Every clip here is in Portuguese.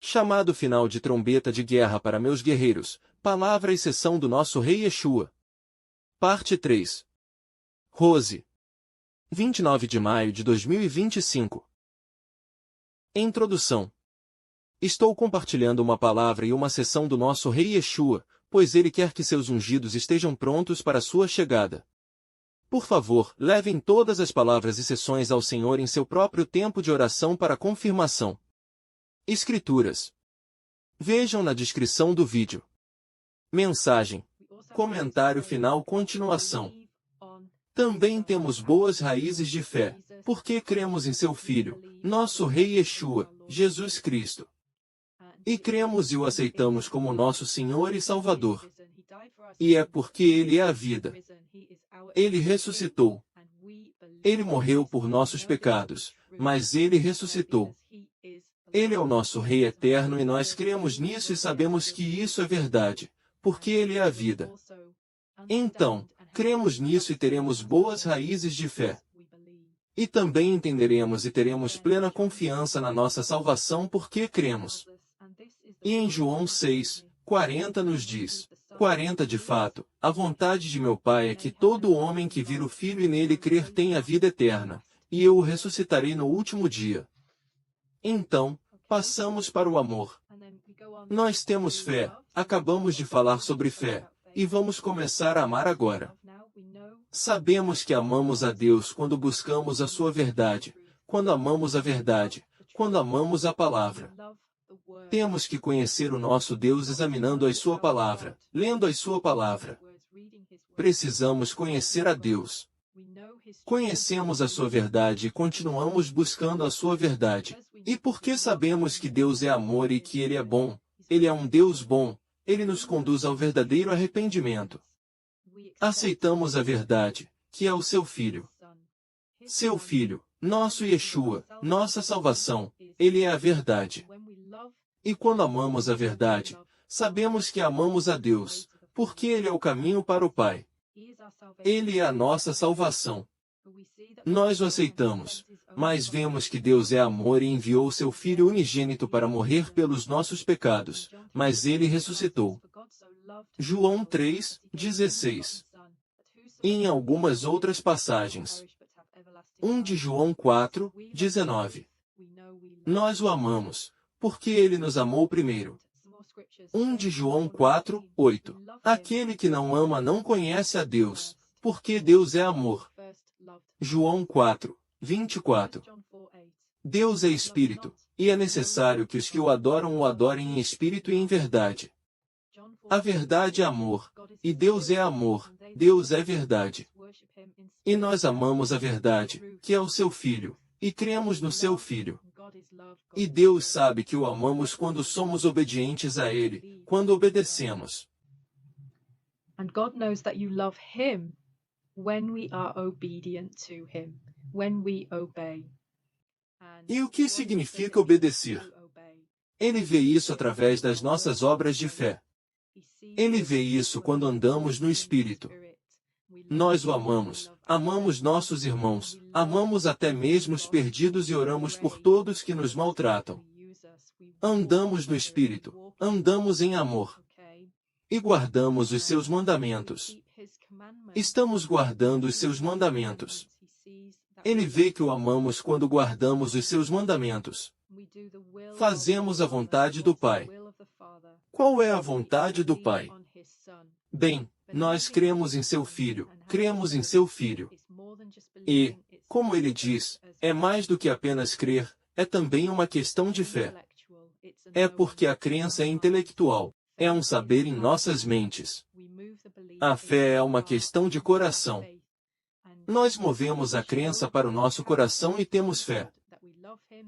Chamado final de trombeta de guerra para meus guerreiros, palavra e sessão do nosso Rei Yeshua. Parte 3. Rose. 29 de maio de 2025. Introdução. Estou compartilhando uma palavra e uma sessão do nosso Rei Yeshua, pois ele quer que seus ungidos estejam prontos para sua chegada. Por favor, levem todas as palavras e sessões ao Senhor em seu próprio tempo de oração para confirmação. Escrituras. Vejam na descrição do vídeo. Mensagem. Comentário final. Continuação. Também temos boas raízes de fé, porque cremos em seu Filho, nosso Rei Yeshua, Jesus Cristo. E cremos e o aceitamos como nosso Senhor e Salvador. E é porque Ele é a vida. Ele ressuscitou. Ele morreu por nossos pecados, mas Ele ressuscitou. Ele é o nosso Rei eterno e nós cremos nisso e sabemos que isso é verdade, porque Ele é a vida. Então, cremos nisso e teremos boas raízes de fé. E também entenderemos e teremos plena confiança na nossa salvação porque cremos. E em João 6:40 nos diz, 40 de fato, a vontade de meu Pai é que todo homem que vir o Filho e nele crer tenha vida eterna, e eu o ressuscitarei no último dia. Então, passamos para o amor. Nós temos fé, acabamos de falar sobre fé, e vamos começar a amar agora. Sabemos que amamos a Deus quando buscamos a sua verdade, quando amamos a verdade, quando amamos a palavra. Temos que conhecer o nosso Deus examinando a sua palavra, lendo a sua palavra. Precisamos conhecer a Deus. Conhecemos a sua verdade e continuamos buscando a sua verdade. E porque sabemos que Deus é amor e que Ele é bom, Ele é um Deus bom, Ele nos conduz ao verdadeiro arrependimento. Aceitamos a verdade, que é o seu Filho. Seu Filho, nosso Yeshua, nossa salvação, Ele é a verdade. E quando amamos a verdade, sabemos que amamos a Deus, porque Ele é o caminho para o Pai. Ele é a nossa salvação. Nós o aceitamos, mas vemos que Deus é amor e enviou seu Filho unigênito para morrer pelos nossos pecados, mas Ele ressuscitou. João 3:16. E em algumas outras passagens. 1 de João 4:19. Nós o amamos, porque Ele nos amou primeiro. 1 de João 4:8. Aquele que não ama não conhece a Deus, porque Deus é amor. João 4:24. Deus é Espírito, e é necessário que os que o adorem em espírito e em verdade. A verdade é amor, e Deus é amor, Deus é verdade. E nós amamos a verdade, que é o seu Filho, e cremos no seu Filho. E Deus sabe que o amamos quando somos obedientes a Ele, quando obedecemos. And God knows that you love Him when we are obedient to Him, when we obey. E o que significa obedecer? Ele vê isso através das nossas obras de fé. Ele vê isso quando andamos no Espírito. Nós o amamos, amamos nossos irmãos, amamos até mesmo os perdidos e oramos por todos que nos maltratam. Andamos no Espírito, andamos em amor. E guardamos os seus mandamentos. Estamos guardando os seus mandamentos. Ele vê que o amamos quando guardamos os seus mandamentos. Fazemos a vontade do Pai. Qual é a vontade do Pai? Bem, nós cremos em seu Filho, cremos em seu Filho. E, como ele diz, é mais do que apenas crer, é também uma questão de fé. É porque a crença é intelectual, é um saber em nossas mentes. A fé é uma questão de coração. Nós movemos a crença para o nosso coração e temos fé.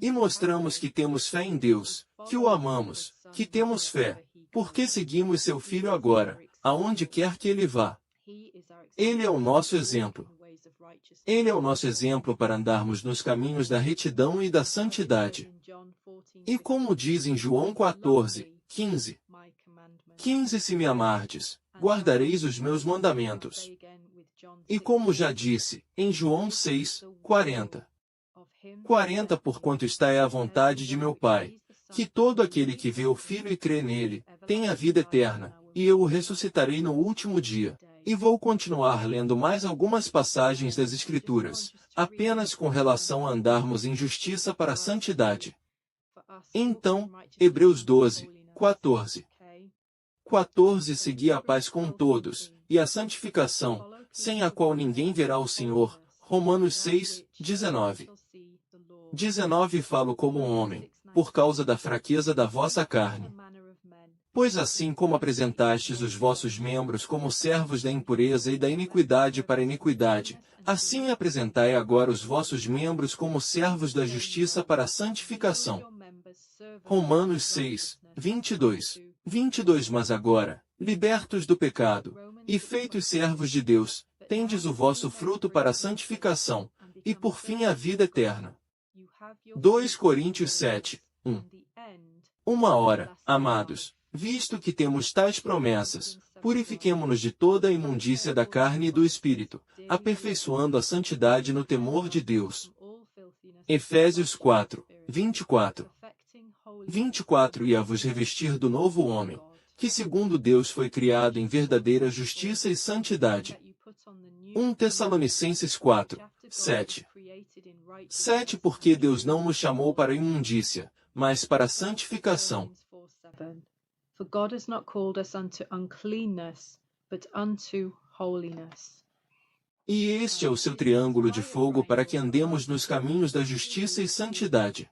E mostramos que temos fé em Deus, que o amamos, que temos fé, porque seguimos seu Filho agora, aonde quer que ele vá. Ele é o nosso exemplo. Ele é o nosso exemplo para andarmos nos caminhos da retidão e da santidade. E como diz em João 14:15, se me amardes, guardareis os meus mandamentos. E como já disse, em João 6:40, porquanto esta é a vontade de meu Pai, que todo aquele que vê o Filho e crê nele, tem a vida eterna, e eu o ressuscitarei no último dia. E vou continuar lendo mais algumas passagens das Escrituras, apenas com relação a andarmos em justiça para a santidade. Então, Hebreus 12, 14. 14 Segui a paz com todos, e a santificação, sem a qual ninguém verá o Senhor. Romanos 6, 19. 19 Falo como um homem, por causa da fraqueza da vossa carne. Pois assim como apresentastes os vossos membros como servos da impureza e da iniquidade para iniquidade, assim apresentai agora os vossos membros como servos da justiça para a santificação. Romanos 6, 22. 22 Mas agora, libertos do pecado, e feitos servos de Deus, tendes o vosso fruto para a santificação, e por fim a vida eterna. 2 Coríntios 7, 1. Uma hora, amados, visto que temos tais promessas, purifiquemo-nos de toda a imundícia da carne e do espírito, aperfeiçoando a santidade no temor de Deus. Efésios 4, 24. 24 E a vos revestir do novo homem, que segundo Deus foi criado em verdadeira justiça e santidade. 1 Tessalonicenses 4, 7. 7 Porque Deus não nos chamou para a imundícia, mas para a santificação. For God has not called us unto uncleanness, but unto holiness. E este é o seu triângulo de fogo para que andemos nos caminhos da justiça e santidade.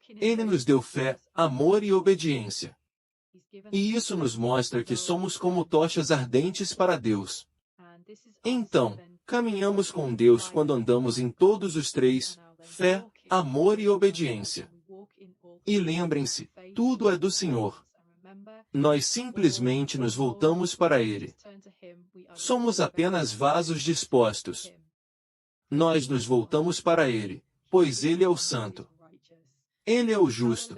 Ele nos deu fé, amor e obediência. E isso nos mostra que somos como tochas ardentes para Deus. Então, caminhamos com Deus quando andamos em todos os três: fé, amor e obediência. E lembrem-se, tudo é do Senhor. Nós simplesmente nos voltamos para Ele. Somos apenas vasos dispostos. Nós nos voltamos para Ele, pois Ele é o Santo. Ele é o justo.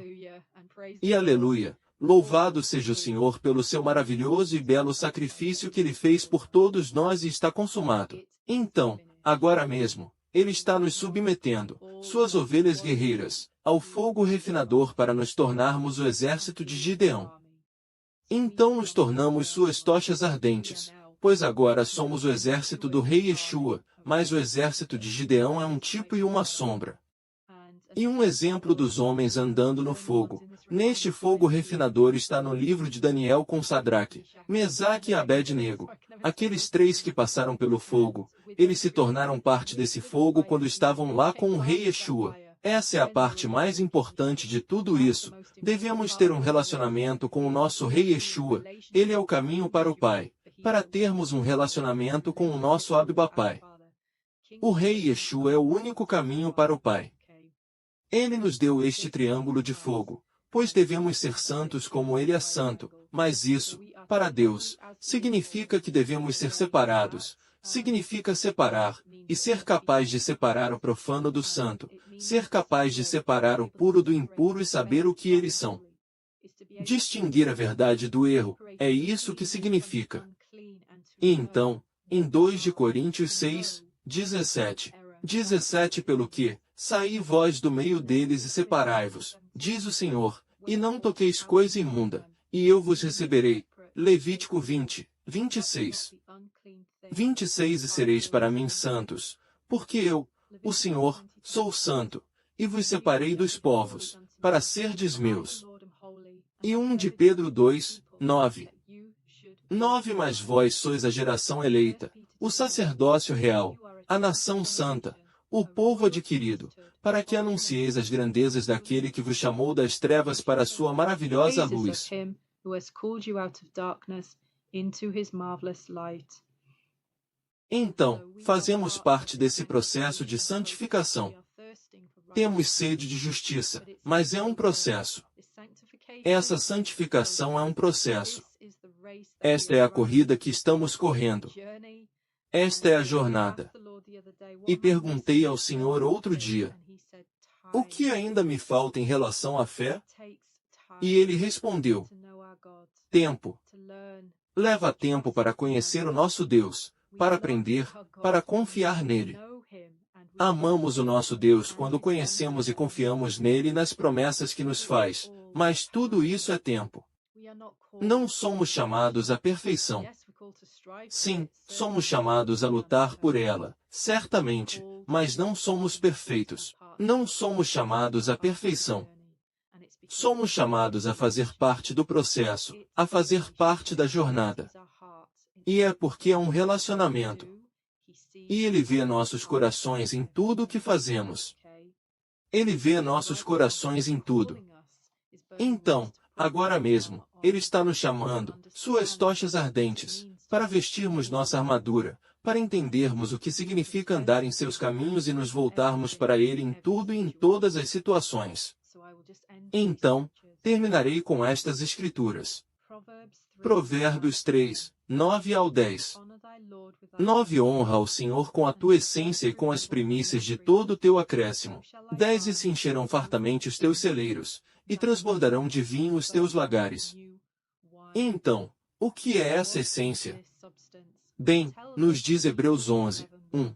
E aleluia, louvado seja o Senhor pelo seu maravilhoso e belo sacrifício que Ele fez por todos nós e está consumado. Então, agora mesmo, Ele está nos submetendo, suas ovelhas guerreiras, ao fogo refinador para nos tornarmos o exército de Gideão. Então nos tornamos suas tochas ardentes, pois agora somos o exército do rei Yeshua, mas o exército de Gideão é um tipo e uma sombra. E um exemplo dos homens andando no fogo. Neste fogo refinador está no livro de Daniel com Sadraque, Mesaque e Abed-nego. Aqueles três que passaram pelo fogo, eles se tornaram parte desse fogo quando estavam lá com o rei Yeshua. Essa é a parte mais importante de tudo isso. Devemos ter um relacionamento com o nosso rei Yeshua. Ele é o caminho para o Pai. Para termos um relacionamento com o nosso Abba Pai. O rei Yeshua é o único caminho para o Pai. Ele nos deu este triângulo de fogo, pois devemos ser santos como Ele é santo, mas isso, para Deus, significa que devemos ser separados, significa separar, e ser capaz de separar o profano do santo, ser capaz de separar o puro do impuro e saber o que eles são. Distinguir a verdade do erro, é isso que significa. E então, em 2 de Coríntios 6, 17. 17 Pelo que, saí vós do meio deles e separai-vos, diz o Senhor, e não toqueis coisa imunda, e eu vos receberei. Levítico 20, 26. 26 E sereis para mim santos, porque eu, o Senhor, sou santo, e vos separei dos povos, para serdes meus. E 1 de Pedro 2, 9. 9 Mas vós sois a geração eleita, o sacerdócio real, a nação santa, o povo adquirido, para que anuncieis as grandezas daquele que vos chamou das trevas para a sua maravilhosa luz. Então, fazemos parte desse processo de santificação. Temos sede de justiça, mas é um processo. Essa santificação é um processo. Esta é a corrida que estamos correndo. Esta é a jornada. E perguntei ao Senhor outro dia: o que ainda me falta em relação à fé? E ele respondeu: tempo. Leva tempo para conhecer o nosso Deus, para aprender, para confiar nele. Amamos o nosso Deus quando conhecemos e confiamos nele e nas promessas que nos faz, mas tudo isso é tempo. Não somos chamados à perfeição. Sim, somos chamados a lutar por ela, certamente, mas não somos perfeitos. Não somos chamados à perfeição. Somos chamados a fazer parte do processo, a fazer parte da jornada. E é porque é um relacionamento. E Ele vê nossos corações em tudo o que fazemos. Ele vê nossos corações em tudo. Então, agora mesmo, Ele está nos chamando, suas tochas ardentes, para vestirmos nossa armadura, para entendermos o que significa andar em seus caminhos e nos voltarmos para Ele em tudo e em todas as situações. Então, terminarei com estas escrituras. Provérbios 3, 9 ao 10. 9 Honra ao Senhor com a tua essência e com as primícias de todo o teu acréscimo. 10 E se encherão fartamente os teus celeiros, e transbordarão de vinho os teus lagares. E então, o que é essa essência? Bem, nos diz Hebreus 11, 1.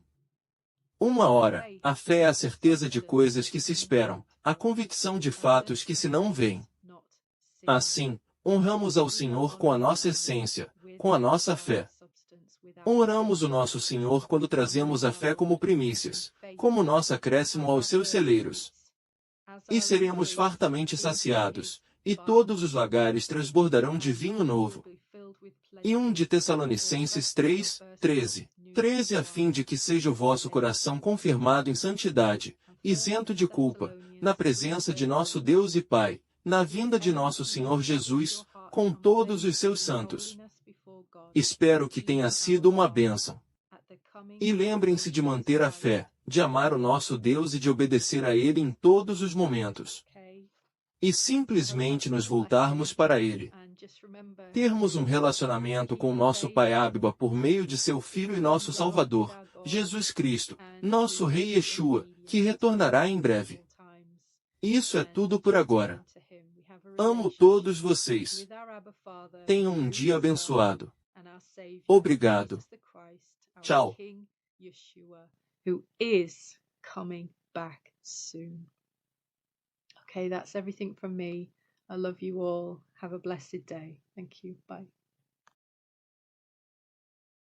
Uma hora, a fé é a certeza de coisas que se esperam, a convicção de fatos que se não veem. Assim, honramos ao Senhor com a nossa essência, com a nossa fé. Honramos o nosso Senhor quando trazemos a fé como primícias, como nosso acréscimo aos seus celeiros. E seremos fartamente saciados, e todos os lagares transbordarão de vinho novo. E 1 de Tessalonicenses 3, 13. 13 A fim de que seja o vosso coração confirmado em santidade, isento de culpa, na presença de nosso Deus e Pai, na vinda de nosso Senhor Jesus, com todos os seus santos. Espero que tenha sido uma bênção. E lembrem-se de manter a fé, de amar o nosso Deus e de obedecer a Ele em todos os momentos. E simplesmente nos voltarmos para Ele. Termos um relacionamento com nosso Pai Ábiba por meio de seu Filho e nosso Salvador, Jesus Cristo, nosso Rei Yeshua, que retornará em breve. Isso é tudo por agora. Amo todos vocês. Tenham um dia abençoado. Obrigado. Tchau. Who is coming back soon. Okay, that's everything from me. I love you all. Have a blessed day. Thank you. Bye.